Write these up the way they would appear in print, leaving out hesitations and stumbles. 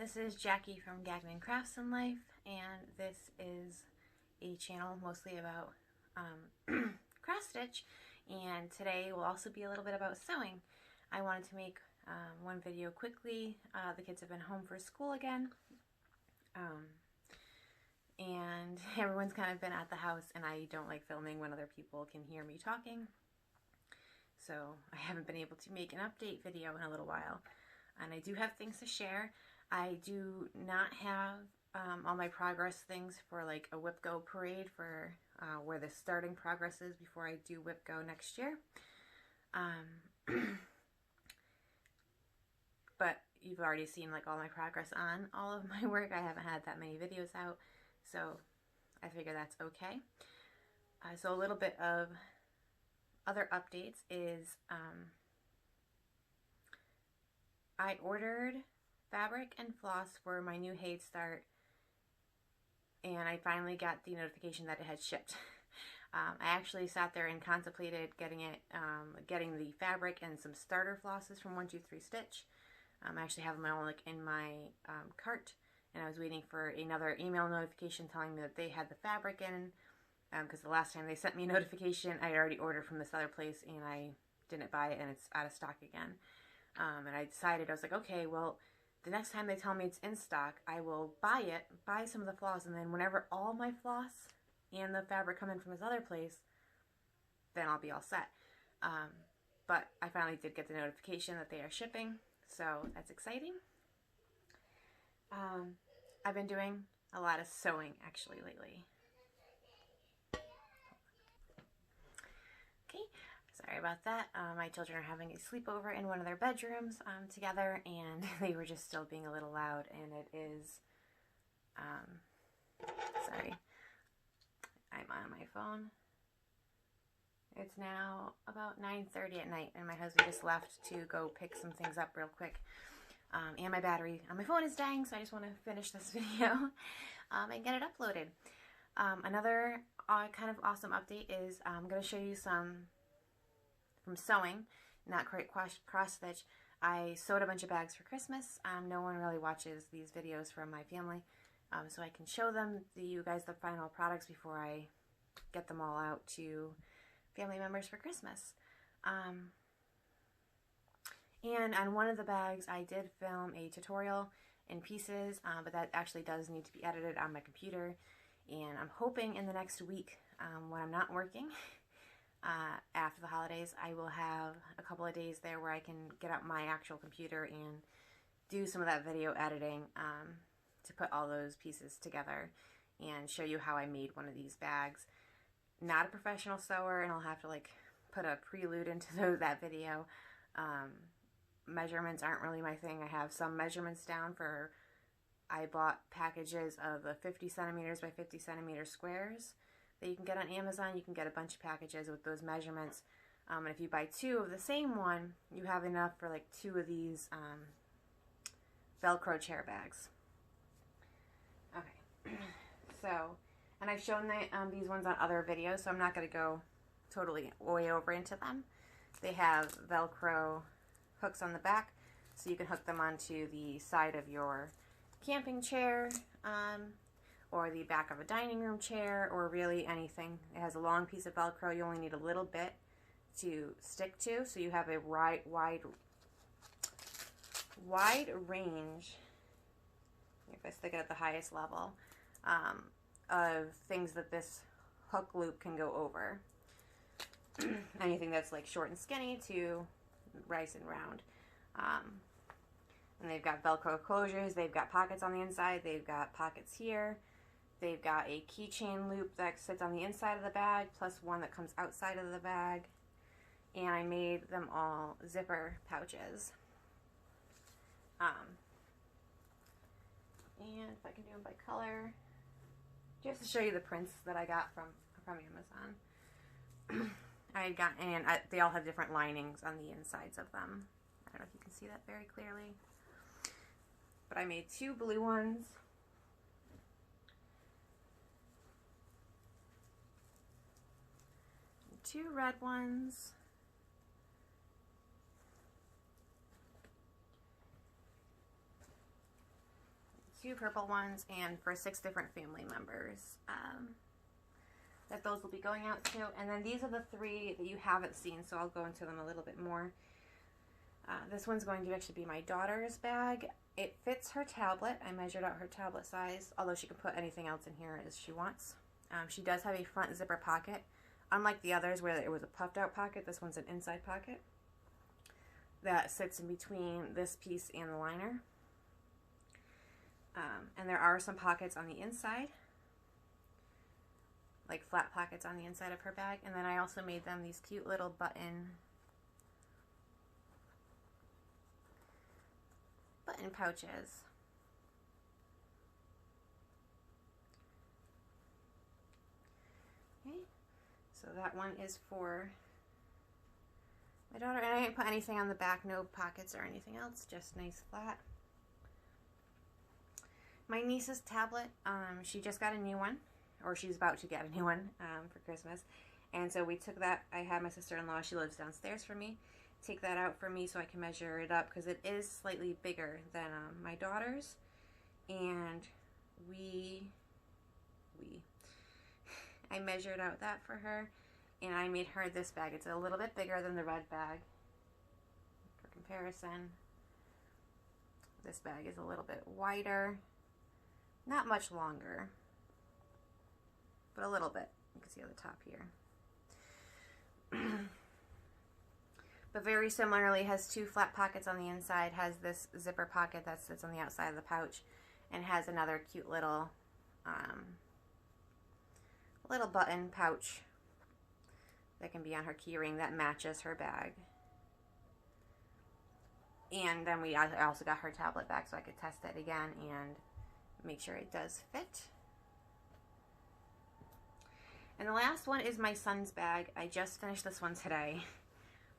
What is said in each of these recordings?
This is Jackie from Gagnon Crafts and Life, and this is a channel mostly about cross stitch, and today will also be a little bit about sewing. I wanted to make one video quickly. The kids have been home for school again, and everyone's kind of been at the house, and I don't like filming when other people can hear me talking, so I haven't been able to make an update video in a little while. And I do have things to share. I do not have all my progress things for like a Whip Go parade for where the starting progress is before I do Whip Go next year. But you've already seen like all my progress on all of my work. I haven't had that many videos out, so I figure that's okay. So a little bit of other updates is I ordered fabric and floss for my new Head Start, and I finally got the notification that it had shipped. I actually sat there and contemplated getting it, getting the fabric and some starter flosses from 123stitch. I actually have them all like in my cart, and I was waiting for another email notification telling me that they had the fabric in, because the last time they sent me a notification, I had already ordered from this other place and I didn't buy it and it's out of stock again. And I decided, I was like, okay, well, the next time they tell me it's in stock, I will buy some of the floss, and then whenever all my floss and the fabric come in from this other place, then I'll be all set. But I finally did get the notification that they are shipping, so that's exciting. I've been doing a lot of sewing, actually, lately. Okay. Sorry about that. My children are having a sleepover in one of their bedrooms together, and they were just still being a little loud, and it is, sorry, I'm on my phone. It's now about 9:30 at night, and my husband just left to go pick some things up real quick. And my battery on my phone is dying, so I just want to finish this video and get it uploaded. Another kind of awesome update is I'm going to show you some from sewing, not quite cross stitch. I sewed a bunch of bags for Christmas. No one really watches these videos from my family, so I can show them to you guys the final products before I get them all out to family members for Christmas. And on one of the bags I did film a tutorial in pieces, but that actually does need to be edited on my computer, and I'm hoping in the next week when I'm not working after the holidays, I will have a couple of days there where I can get out my actual computer and do some of that video editing to put all those pieces together and show you how I made one of these bags. Not a professional sewer, and I'll have to like put a prelude into that video. Measurements aren't really my thing. I have some measurements down for, I bought packages of the 50 centimeters by 50 centimeter squares that you can get on Amazon. You can get a bunch of packages with those measurements, and if you buy two of the same one, you have enough for like two of these Velcro chair bags. Okay, so, and I've shown these ones on other videos, so I'm not going to go totally way over into them. They have Velcro hooks on the back, so you can hook them onto the side of your camping chair, or the back of a dining room chair, or really anything. It has a long piece of Velcro. You only need a little bit to stick to, so you have a wide range, if I stick it at the highest level, of things that this hook loop can go over. Anything that's like short and skinny to nice and round. And they've got Velcro closures, they've got pockets on the inside, they've got pockets here. They've got a keychain loop that sits on the inside of the bag, plus one that comes outside of the bag. And I made them all zipper pouches. And if I can do them by color, just to show you the prints that I got from Amazon. I had gotten, and they all have different linings on the insides of them. I don't know if you can see that very clearly. But I made two blue ones. Two red ones. 2 purple ones, and for 6 different family members that those will be going out to. And then these are the 3 that you haven't seen, so I'll go into them a little bit more. This one's going to actually be my daughter's bag. It fits her tablet. I measured out her tablet size, although she can put anything else in here as she wants. She does have a front zipper pocket. Unlike the others where it was a puffed out pocket, this one's an inside pocket that sits in between this piece and the liner. And there are some pockets on the inside, like flat pockets on the inside of her bag. And then I also made them these cute little button pouches. Okay, so that one is for my daughter, and I didn't put anything on the back, no pockets or anything else, just nice flat. My niece's tablet, she just got a new one, or she's about to get a new one for Christmas, and so we took that. I had my sister-in-law, she lives downstairs from me, take that out for me so I can measure it up, because it is slightly bigger than my daughter's, and I measured out that for her, and I made her this bag. It's a little bit bigger than the red bag. For comparison, this bag is a little bit wider, not much longer, but a little bit. You can see on the top here. But very similarly, has 2 flat pockets on the inside, has this zipper pocket that sits on the outside of the pouch, and has another cute little button pouch that can be on her key ring that matches her bag. And then I also got her tablet back so I could test it again and make sure it does fit. And the last one is my son's bag. I just finished this one today.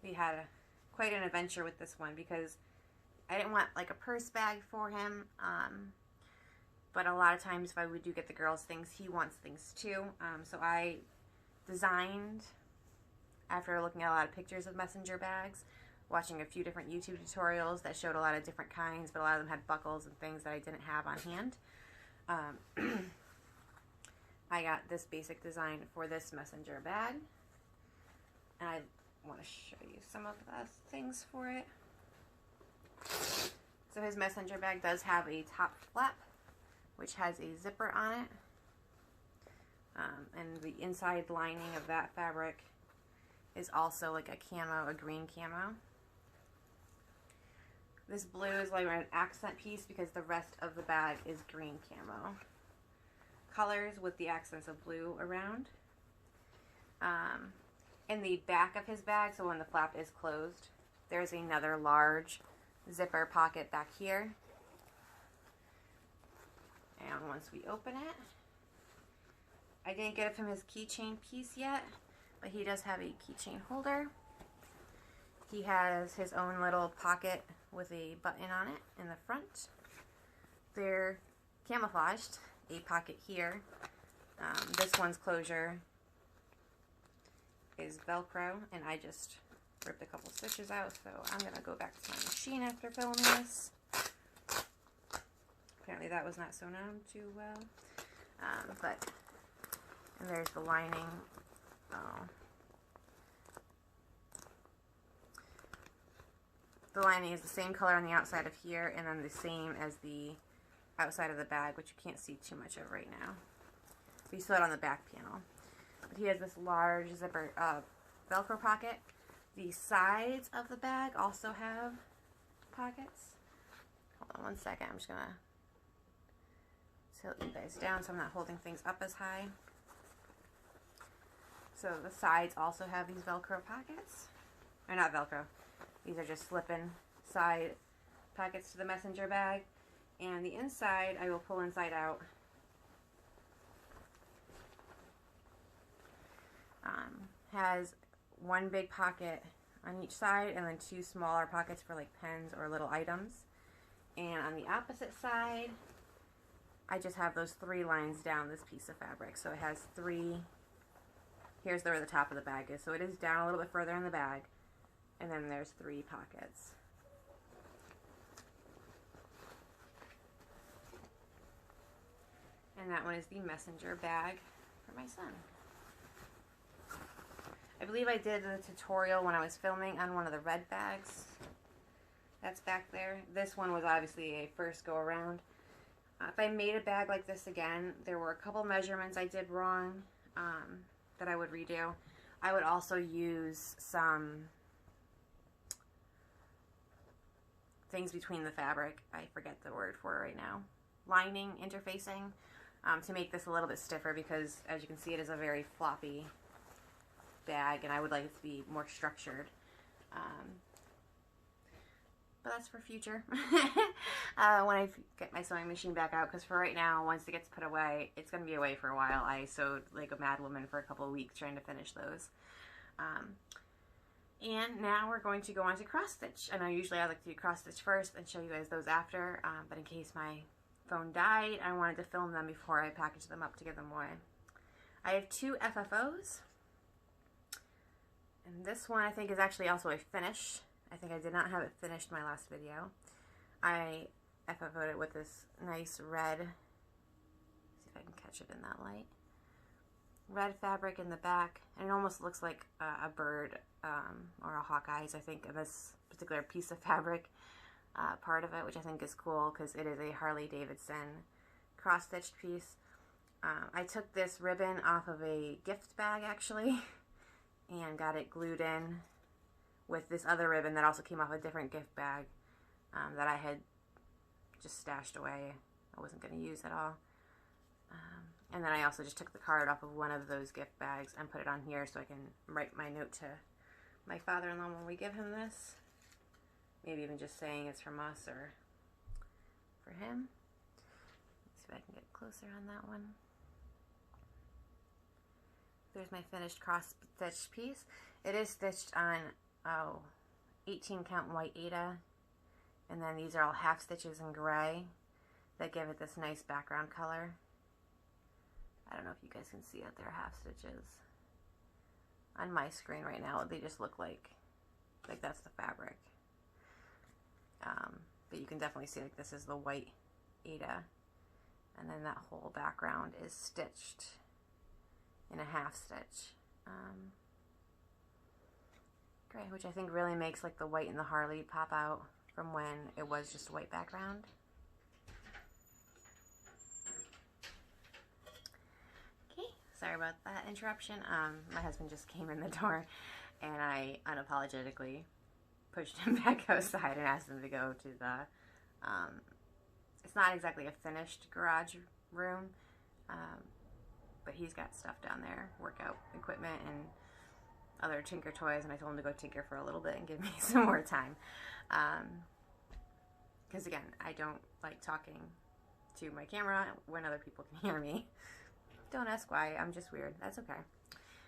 We had quite an adventure with this one because I didn't want like a purse bag for him, but a lot of times if I do get the girls things, he wants things too. So I designed, after looking at a lot of pictures of messenger bags, watching a few different YouTube tutorials that showed a lot of different kinds, but a lot of them had buckles and things that I didn't have on hand. I got this basic design for this messenger bag, and I want to show you some of the things for it. So his messenger bag does have a top flap, which has a zipper on it, and the inside lining of that fabric is also like a camo, a green camo. This blue is like an accent piece because the rest of the bag is green camo colors with the accents of blue around. In the back of his bag, so when the flap is closed, there's another large zipper pocket back here. And once we open it, I didn't get it from his keychain piece yet, but he does have a keychain holder. He has his own little pocket with a button on it in the front. They're camouflaged. A pocket here. This one's closure is velcro, and I just ripped a couple stitches out, so I'm going to go back to my machine after filming this. Apparently that was not sewn on too well. And there's the lining. The lining is the same color on the outside of here, and then the same as the outside of the bag, which you can't see too much of right now. We saw it on the back panel. But he has this large zipper velcro pocket. The sides of the bag also have pockets. Hold on one second. I'm just going to tilt you guys down so I'm not holding things up as high. So the sides also have these velcro pockets. Or not velcro. These are just slip-in side pockets to the messenger bag. And the inside, I will pull inside out. Has one big pocket on each side and then 2 smaller pockets for like pens or little items. And on the opposite side, I just have those 3 lines down this piece of fabric. So it has 3, here's where the top of the bag is. So it is down a little bit further in the bag. And then there's 3 pockets. And that one is the messenger bag for my son. I believe I did a tutorial when I was filming on one of the red bags. That's back there. This one was obviously a first go around. If I made a bag like this again, there were a couple measurements I did wrong that I would redo. I would also use some things between the fabric. I forget the word for it right now. Lining, interfacing, to make this a little bit stiffer because, as you can see, it is a very floppy bag and I would like it to be more structured. But that's for future when I get my sewing machine back out, because for right now, once it gets put away, it's going to be away for a while. I sewed like a mad woman for a couple of weeks trying to finish those. And now we're going to go on to cross stitch. I know usually I like to do cross stitch first and show you guys those after, but in case my phone died, I wanted to film them before I package them up to give them away. I have 2 FFOs, and this one I think is actually also a finish. I think I did not have it finished my last video. I FFO'd it with this nice red, see if I can catch it in that light, red fabric in the back, and it almost looks like a bird or a hawk eyes, I think, in this particular piece of fabric part of it, which I think is cool because it is a Harley Davidson cross-stitched piece. I took this ribbon off of a gift bag actually and got it glued in with this other ribbon that also came off a different gift bag that I had just stashed away. I wasn't going to use at all. And then I also just took the card off of one of those gift bags and put it on here so I can write my note to my father-in-law when we give him this. Maybe even just saying it's from us or for him. Let's see if I can get closer on that one. There's my finished cross stitch piece. It is stitched on 18 count white Aida, and then these are all half stitches in gray that give it this nice background color. I don't know if you guys can see it, they're half stitches. On my screen right now, they just look like that's the fabric. But you can definitely see like this is the white Aida, and then that whole background is stitched in a half stitch. Gray, which I think really makes like the white and the Harley pop out from when it was just a white background. Okay, sorry about that interruption. My husband just came in the door and I unapologetically pushed him back outside and asked him to go to the, it's not exactly a finished garage room, but he's got stuff down there, workout equipment and other tinker toys, and I told him to go tinker for a little bit and give me some more time. Because again, I don't like talking to my camera when other people can hear me. Don't ask why, I'm just weird. That's okay.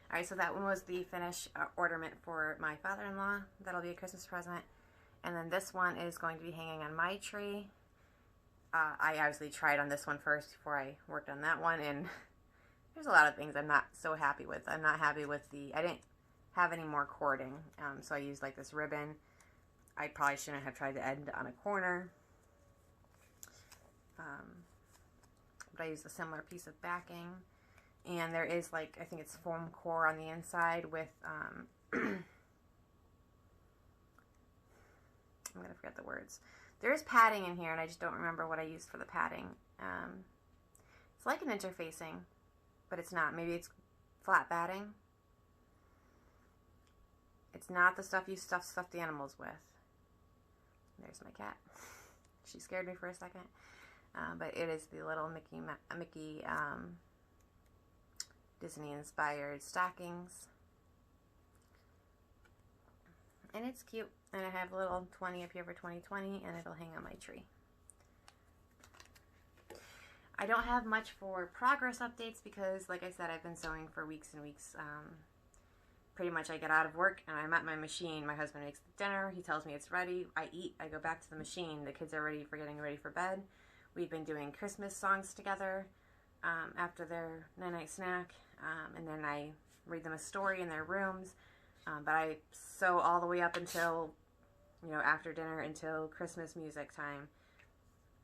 Alright, so that one was the finish ornament for my father-in-law. That'll be a Christmas present. And then this one is going to be hanging on my tree. I obviously tried on this one first before I worked on that one, and there's a lot of things I'm not so happy with. I'm not happy with I didn't have any more cording, so I used like this ribbon. I probably shouldn't have tried to end on a corner, but I used a similar piece of backing, and there is like, I think it's foam core on the inside with I'm gonna forget the words. There is padding in here, and I just don't remember what I used for the padding. It's like an interfacing, but it's not. Maybe it's flat batting. It's not the stuff you stuff the animals with. There's my cat. She scared me for a second. But it is the little Mickey Disney-inspired stockings. And it's cute. And I have a little 20 up here for 2020, and it'll hang on my tree. I don't have much for progress updates because, like I said, I've been sewing for weeks and weeks. Pretty much I get out of work and I'm at my machine. My husband makes the dinner. He tells me it's ready. I eat. I go back to the machine. The kids are getting ready for bed. We've been doing Christmas songs together after their night-night snack. And then I read them a story in their rooms. But I sew all the way up until, after dinner until Christmas music time.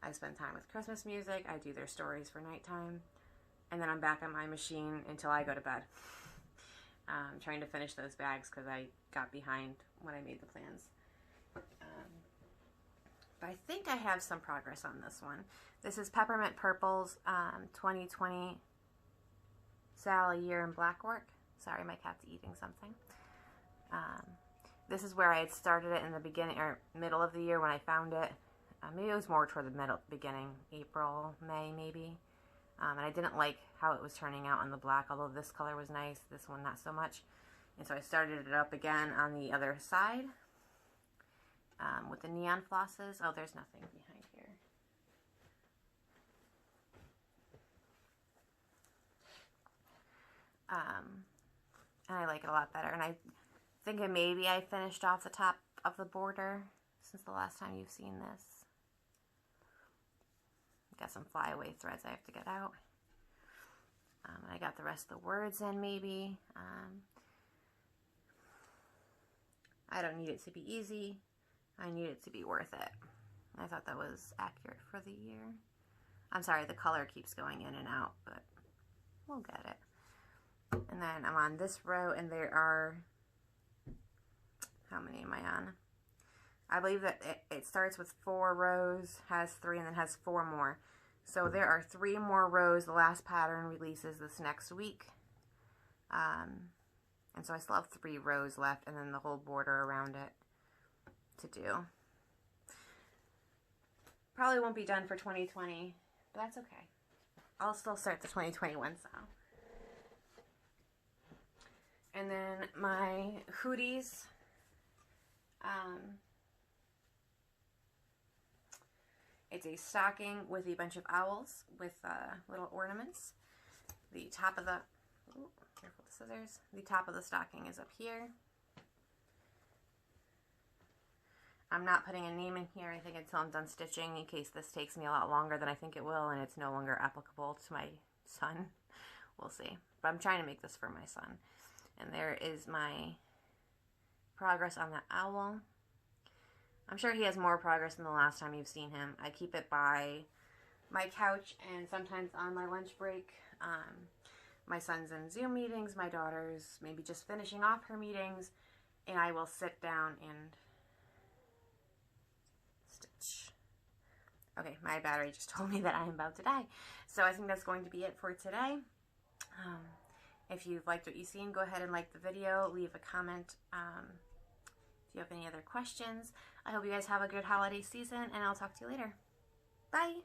I spend time with Christmas music. I do their stories for nighttime. and then I'm back on my machine until I go to bed. Trying to finish those bags because I got behind when I made the plans. But I think I have some progress on this one. This is Peppermint Purple's 2020 Sal a Year in Black Work. Sorry, my cat's eating something. This is where I had started it in the beginning or middle of the year when I found it. Maybe it was more toward the beginning, April, May maybe. And I didn't like how it was turning out on the black, although this color was nice, this one not so much. And so I started it up again on the other side with the neon flosses. Oh, there's nothing behind here. And I like it a lot better. And I think maybe I finished off the top of the border since the last time you've seen this. Got some flyaway threads I have to get out. I got the rest of the words in maybe. I don't need it to be easy. I need it to be worth it. I thought that was accurate for the year. I'm sorry, the color keeps going in and out, but we'll get it. And then I'm on this row, and there are, how many am I on? I believe that it starts with 4 rows, has 3, and then has 4 more. So there are 3 more rows. The last pattern releases this next week. And so I still have 3 rows left, and then the whole border around it to do. Probably won't be done for 2020, but that's okay. I'll still start the 2021 style. And then my hoodies. It's a stocking with a bunch of owls with little ornaments. The top of the, ooh, careful with the scissors. The top of the stocking is up here. I'm not putting a name in here, I think, until I'm done stitching, in case this takes me a lot longer than I think it will and it's no longer applicable to my son. We'll see. But I'm trying to make this for my son. And there is my progress on the owl. I'm sure he has more progress than the last time you've seen him. I keep it by my couch and sometimes on my lunch break. My son's in Zoom meetings, my daughter's maybe just finishing off her meetings, and I will sit down and stitch. Okay, my battery just told me that I'm about to die. So I think that's going to be it for today. If you've liked what you've seen, go ahead and like the video, leave a comment. If you have any other questions, I hope you guys have a good holiday season, and I'll talk to you later. Bye!